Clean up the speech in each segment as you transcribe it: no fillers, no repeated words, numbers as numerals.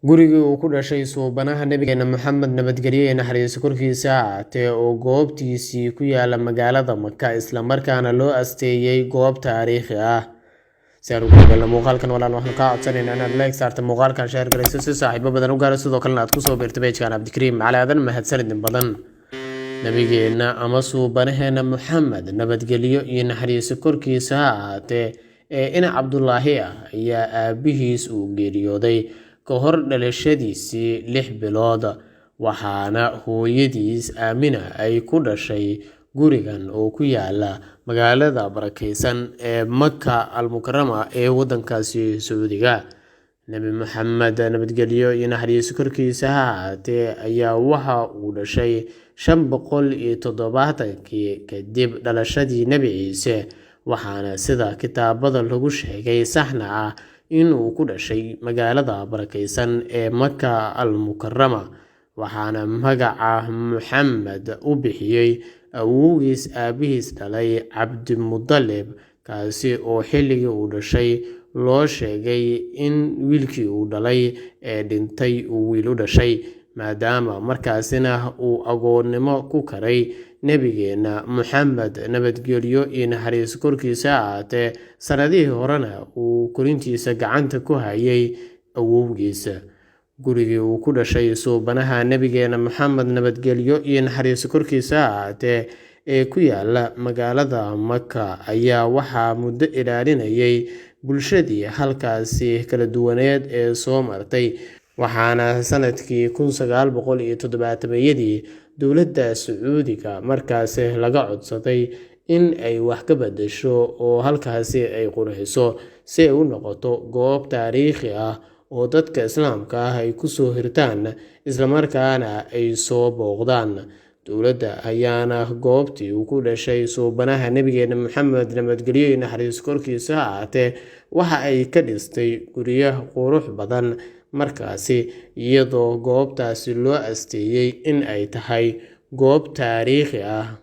Gurigii uu ku dhashay suubanaha Nabigeena Maxamed nabadgelyo iyo naxariis korkiisa ha ahaatee oo goobtiisii ku yaala magaalada Maka isla markaana loo asteeyay goob taariikhi ah. Si aan ugu gudbino muuqaalkan walaal waxaan ka codsanaynaa inaad like saarto muuqaalkan share garayso si saaxiibo badan u gaaro sidoo kalena aad ku soo biirto page-kan Cabdikariim Cali Aadan mahadsanid badan. Nabigeena ama suubanaheena Maxamed nabadgelyo iyo naxariis korkiisa ha ahaatee in Cabdullaahi ayaa aabihiis uu geeriyooday ka hor dhalashadiisii 6 bilood, waxaana hooyadiis Aamina ay ku dhashay gurigan oo ku yaala magaalada barakeysan ee Maka al-Mukarrama ee waddankaasi Sacuudiga. Nabi Maxamed nabadgelyo iyo naxariis korkiisa ha ahaatee ayaa waxa uu dhashay 570 kadib dhalashadii Nabi Ciise, waxaana sida kitaabada lagu sheegay saxna ah inuu ku dhashay magaalada barakeysan ee Maka al-Mukarrama, waxaana magaca Maxamed u bixiyay awowgiis aabihiis dhalay Cabdimudallib, kaasi oo xilligii uu dhashay loo sheegay in wiilkii uu dhalay ee dhintay uu wiil u dhashay, maadaama markaasina uu agoonnimo ku karay. Nabigeena Maxamed nabadgelyo iyo naxariis korkiisa ha ahaatee sanadihii horena uu korintiisa gacanta ku hayay awowgiisa. Gurigii uu ku dhashay suubanaha Nabigeena Maxamed nabadgelyo iyo naxariis korkiisa ha ahaatee ee ku yaala magaalada Maka ayaa waxaa muddo ilaalinayay bulshadii halkaasi kala duwaneed ee soo martay, waxaana sanadkii 1970yadii dowladda Sacuudiga markaasi laga codsaday in ay wax ka beddesho oo halkaasi ay qurxiso si ay u noqoto goob taariikhi ah oo dadka Islaamka ah ay ku soo hirtaan isla markaana ay soo booqdaan. Dowladda ayaana goobtii uu ku dhashay suubanaha Nabigeena Maxamed nabadgelyo iyo naxariis korkiisa ha ahaatee waxa ay ka dhistay guryo qurux badan markaasi, iyadoo goobtaasi loo asteeyay in ay tahay goob taariikhi ah.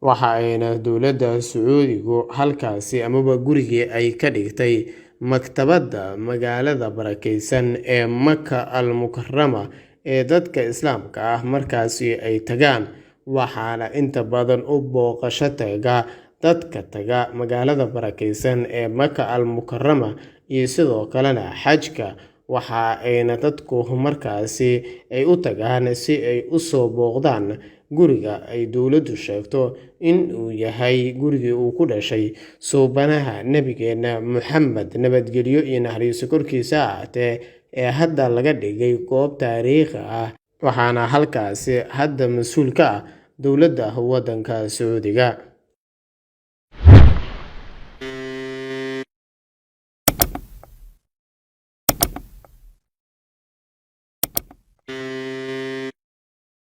Waxa ayna dowladda Sacuudigu halkaasi amaba gurigii ay ka dhigtay maktabadda magaalada barakeysan ee Maka al-Mukarrama ee dadka Islaamka ah markaasi ay tagaan, waxaana inta badan u booqasho taga dadka taga magaalada barakeysan ee Maka al-Mukarrama iyo sidoo kalena xajka. Waxa ayna dadku markaasi ay u tagaan si ay u soo booqdaan guriga ay dowladdu sheegto in uu yahay gurigii uu ku dhashay suubanaha Nabigeena Maxamed nabadgelyo iyo naxariis korkiisa ha ahaatee ee hadda laga dhigay goob taariikhi ah, waxaana halkaasi hadda mas'uul ka ah dowladda waddanka Sacuudiga.